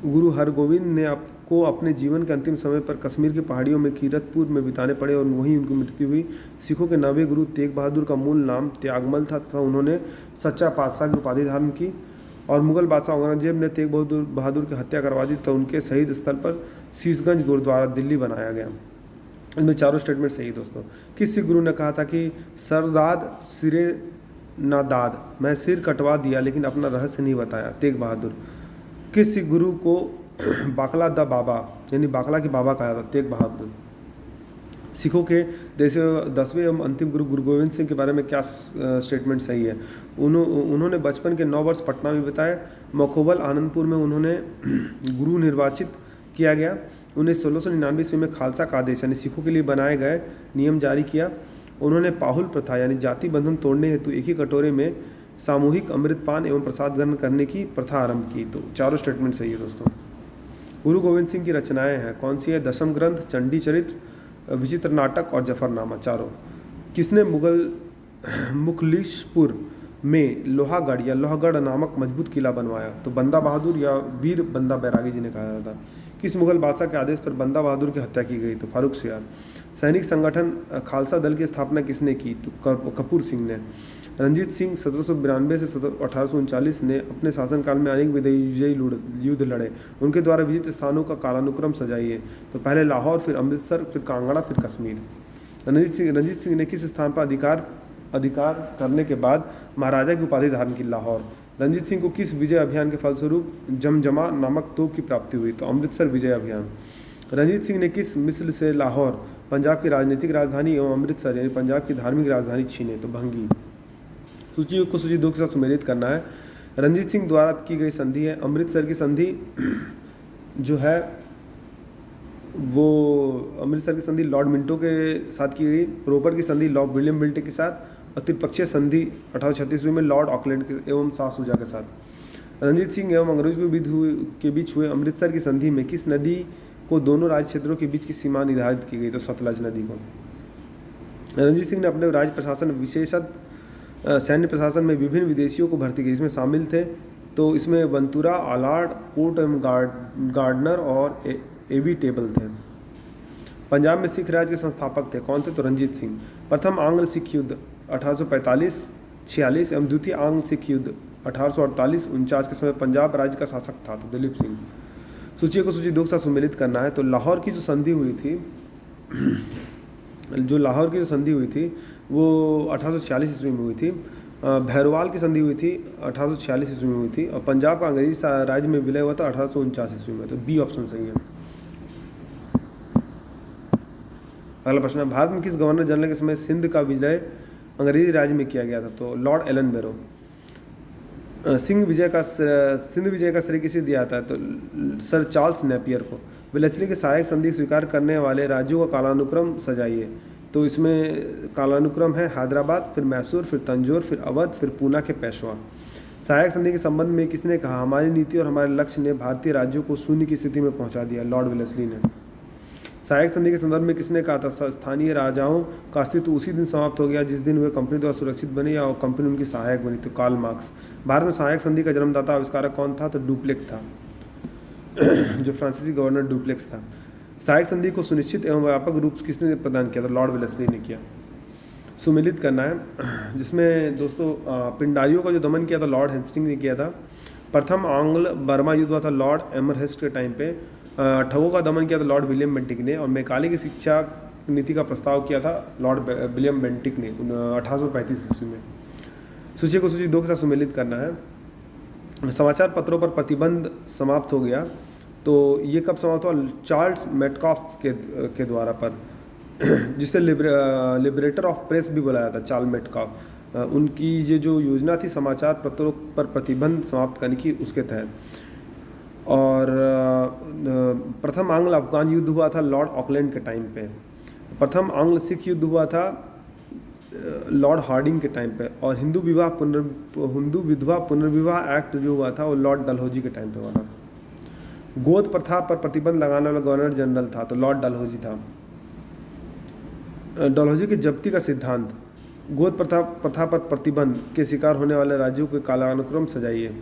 गुरु हरगोविंद ने आपको अपने जीवन के अंतिम समय पर कश्मीर की पहाड़ियों में कीरतपुर में बिताने पड़े और वहीं उनकी मृत्यु हुई। सिखों के 9वें गुरु तेग बहादुर का मूल नाम त्यागमल था तथा उन्होंने सच्चा पातशाह की उपाधि धारण की। और मुगल बादशाह औरंगजेब ने तेग बहादुर की हत्या करवा दी तो उनके शहीद स्थल पर शीशगंज गुरुद्वारा दिल्ली बनाया गया। इनमें चारों स्टेटमेंट सही दोस्तों। किस सिख गुरु ने कहा था कि सरदाद सिरे नादाद, मैं सिर कटवा दिया लेकिन अपना रहस्य नहीं बताया? तेग बहादुर। किस सिख गुरु को बाकला द बाबा यानी बाकला के बाबा कहा था? तेग बहादुर। सिखों के 10वें एवं अंतिम गुरु गुरु गोविंद सिंह के बारे में क्या स्टेटमेंट सही है? उन्होंने बचपन के 9 वर्ष पटना में बिताए। मखोबल आनंदपुर में उन्होंने गुरु निर्वाचित किया गया। उन्हें 1699 ईस्वी में खालसा का आदेश यानी सिखों के लिए बनाए गए नियम जारी किया। उन्होंने पाहुल प्रथा यानी जाति बंधन तोड़ने हेतु एक ही कटोरे में सामूहिक अमृतपान एवं प्रसाद ग्रहण करने की प्रथा आरंभ की। तो चारों स्टेटमेंट सही है दोस्तों। गुरु गोविंद सिंह की रचनाएं हैं कौन सी है? दशम ग्रंथ, चंडी चरित्र, विचित्र नाटक और जफरनामा। चारों। किसने मुखलिसपुर में लोहागढ़ या लोहगढ़ नामक मजबूत किला बनवाया? तो बंदा बहादुर या वीर बंदा बैरागी जी ने कहा था। किस मुगल बादशाह के आदेश पर बंदा बहादुर की हत्या की गई? तो फारूक सियार। सैनिक संगठन खालसा दल की स्थापना किसने की? तो कपूर सिंह ने। रंजीत सिंह 1792 से 1839 ने अपने शासनकाल में अनेक विजयी युद्ध लड़े। उनके द्वारा विजित स्थानों का कालानुक्रम सजाइए। तो पहले लाहौर, फिर अमृतसर, फिर कांगड़ा, फिर कश्मीर। रंजीत सिंह ने किस स्थान पर अधिकार करने के बाद महाराजा की उपाधि धारण की? लाहौर। रंजीत सिंह को किस विजय अभियान के फलस्वरूप जमजमा नामक तोप की प्राप्ति हुई? तो अमृतसर विजय अभियान। रंजीत सिंह ने किस मिस्र से लाहौर पंजाब की राजनीतिक राजधानी एवं अमृतसर यानी पंजाब की धार्मिक राजधानी छीने? तो भंगी। सूची को सूची 2 के साथ सुमेलित करना है। रंजीत सिंह द्वारा की गई संधि है अमृतसर की संधि जो है वो अमृतसर की संधि लॉर्ड मिंटो के साथ की गई। रोपर की संधि लॉर्ड विलियम बेल्टे के साथ और त्रिपक्षीय संधि 1836 में लॉर्ड ऑकलैंड एवं शाह सूजा के साथ। रंजीत सिंह एवं अंग्रेजों के बीच हुए अमृतसर की संधि में किस नदी को दोनों राज्य क्षेत्रों के बीच की सीमा निर्धारित की गई? तो सतलज नदी को। रंजीत सिंह ने अपने राज्य प्रशासन विशेषतः सैन्य प्रशासन में विभिन्न विदेशियों को भर्ती की। इसमें शामिल थे तो इसमें बंतुरा, आलाड, कोर्ट एवं गार्डनर और एवी टेबल थे। पंजाब में सिख राज के संस्थापक थे, कौन थे? तो रंजीत सिंह। प्रथम आंग्ल सिख युद्ध 1845-46 एवं द्वितीय आंग्ल सिख युद्ध 1848-49 के समय पंजाब राज्य का शासक था, तो दिलीप सिंह। सूची को सूची 2 के साथ सम्मिलित करना है। तो लाहौर की जो संधि हुई थी वो 1846 ईस्वी में हुई थी। भैरवाल की संधि हुई थी 1846 ईस्वी में हुई थी, और पंजाब का अंग्रेजी राज्य में विलय हुआ था 1849 ईस्वी में। तो बी ऑप्शन सही है। अगला प्रश्न है, भारत में किस गवर्नर जनरल के समय सिंध का विलय अंग्रेजी राज्य में किया गया था? तो लॉर्ड एलन बैरो। सिंध विजय का श्रेय किसे दिया जाता है? तो सर चार्ल्स नेपियर को। वेलेस्ली के सहायक संधि स्वीकार करने वाले राज्यों का कालानुक्रम सजाइए। तो इसमें कालानुक्रम है हैदराबाद, फिर मैसूर, फिर तंजौर, फिर अवध, फिर पूना के पेशवा। सहायक संधि के संबंध में किसने कहा? हमारी नीति और हमारे लक्ष्य ने भारतीय राज्यों को शून्य की स्थिति में पहुंचा दिया, लॉर्ड वेलेस्ली ने। सहायक संधि के संदर्भ में किसने कहा था? स्थानीय राजाओं का अस्तित्व उसी दिन समाप्त हो गया जिस दिन वे कंपनी द्वारा सुरक्षित बने या कंपनी उनकी सहायक बनी, तो कार्ल मार्क्स। भारत में सहायक संधि का जन्मदाता आविष्कारक कौन था? तो डुप्लेक्स था जो फ्रांसीसी गवर्नर डुप्लेक्स था। सहायक संधि को सुनिश्चित एवं व्यापक रूप से किसने प्रदान किया? तो लॉर्ड वेलेस्ली ने किया। सुमिलित करना है, जिसमें दोस्तों पिंडारियों का जो दमन किया था लॉर्ड हेस्टिंग्स ने किया था। प्रथम आंग्ल बर्मा युद्ध हुआ था लॉर्ड एमरहेस्ट के टाइम पे। ठगों का दमन किया था लॉर्ड विलियम बेंटिक ने, और मैकाले की शिक्षा नीति का प्रस्ताव किया था लॉर्ड विलियम बेंटिक ने 1835 ईस्वी में। सूची को सूची 2 के साथ सुमेलित करना है। समाचार पत्रों पर प्रतिबंध समाप्त हो गया, तो ये कब समाप्त हुआ? चार्ल्स मेटकॉफ के द्वारा पर जिसे लिबरेटर ऑफ प्रेस भी बुलाया था, चार्ल्स मेटकॉफ। उनकी ये जो योजना थी समाचार पत्रों पर प्रतिबंध समाप्त करने की, उसके तहत। और प्रथम आंग्ल अफगान युद्ध हुआ था लॉर्ड ऑकलैंड के टाइम पे। प्रथम आंग्ल सिख युद्ध हुआ था लॉर्ड हार्डिंग के टाइम पे। और हिंदू विधवा पुनर्विवाह एक्ट जो हुआ था वो लॉर्ड डलहौजी के टाइम पे हुआ था। गोद प्रथा पर प्रतिबंध लगाने वाला गवर्नर जनरल था, तो लॉर्ड डलहौजी था। डलहौजी की जब्ती का सिद्धांत, गोद प्रथा पर प्रतिबंध के शिकार होने वाले राज्यों के कालानुक्रम सजाइए।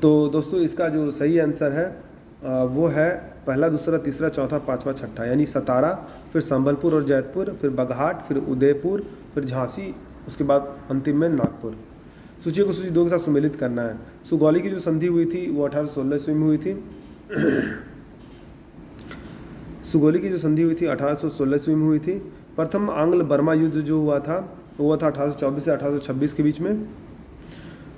तो दोस्तों इसका जो सही आंसर है वो है पहला, दूसरा, तीसरा, चौथा, पांचवा, छठा, यानी सतारा, फिर संबलपुर और जयपुर, फिर बगहाट, फिर उदयपुर, फिर झांसी, उसके बाद अंतिम में नागपुर। सूची को सूची 2 के साथ सुमेलित करना है। सुगौली की जो संधि हुई थी वो 1816 ईस्वी में हुई थी। सुगौली की जो संधि हुई थी 1816 ईस्वी में हुई थी। प्रथम आंग्ल बर्मा युद्ध जो हुआ था वो हुआ था 1824 से 1826 के बीच में।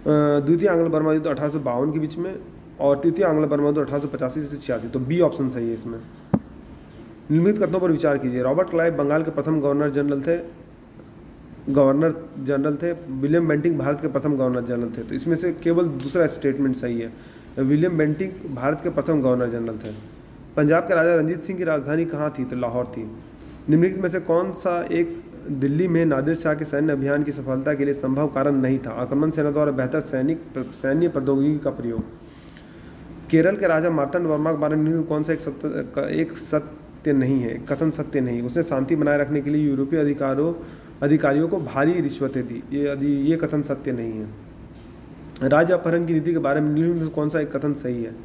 द्वितीय आंग्ल बर्मा युद्ध 1852 के बीच में, और तृतीय आंग्ल बर्मा युद्ध 1885 से 86। तो बी ऑप्शन सही है इसमें। निम्नलिखित कथनों पर विचार कीजिए। रॉबर्ट क्लाइव बंगाल के प्रथम गवर्नर जनरल थे। विलियम बेंटिक भारत के प्रथम गवर्नर जनरल थे। तो इसमें से केवल दूसरा स्टेटमेंट सही है। विलियम बेंटिक भारत के प्रथम गवर्नर जनरल थे। पंजाब के राजा रंजीत सिंह की राजधानी कहाँ थी? तो लाहौर थी। निम्नलिखित में से कौन सा एक दिल्ली में नादिर शाह के सैन्य अभियान की सफलता के लिए संभव कारण नहीं था? आक्रमण सेना द्वारा बेहतर सैन्य प्रौद्योगिकी का प्रयोग। केरल के राजा मार्तंड वर्मा के बारे में कौन सा एक सत्य नहीं है, कथन सत्य नहीं? उसने शांति बनाए रखने के लिए यूरोपीय अधिकारियों को भारी रिश्वतें दी। ये कथन सत्य नहीं है। राज्य अपहरण की नीति के बारे में कौन सा एक कथन सही है?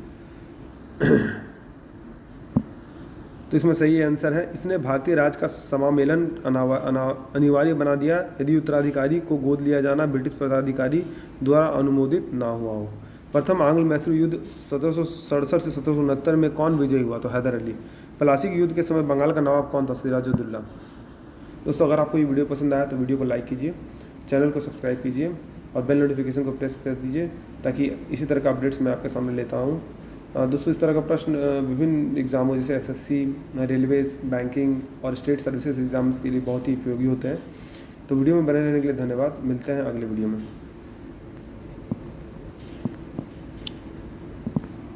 तो इसमें सही आंसर है, इसने भारतीय राज का समामेलन अनिवार्य बना दिया यदि उत्तराधिकारी को गोद लिया जाना ब्रिटिश प्राधिकारी द्वारा अनुमोदित ना हुआ हो। प्रथम आंग्ल मैसूर युद्ध 1767 से 1769 में कौन विजयी हुआ? तो हैदर अली। प्लासी के युद्ध के समय बंगाल का नवाब कौन था? सिराजुद्दौला। दोस्तों अगर आपको ये वीडियो पसंद आया तो वीडियो को लाइक कीजिए, चैनल को सब्सक्राइब कीजिए और बेल नोटिफिकेशन को प्रेस कर दीजिए ताकि इसी तरह का अपडेट्स मैं आपके सामने लेता हूँ। दोस्तों इस तरह का प्रश्न विभिन्न एग्जामों जैसे एसएससी, रेलवेज, बैंकिंग और स्टेट सर्विसेज एग्जाम्स के लिए बहुत ही उपयोगी होते हैं। तो वीडियो में बने रहने के लिए धन्यवाद। मिलते हैं अगले वीडियो में।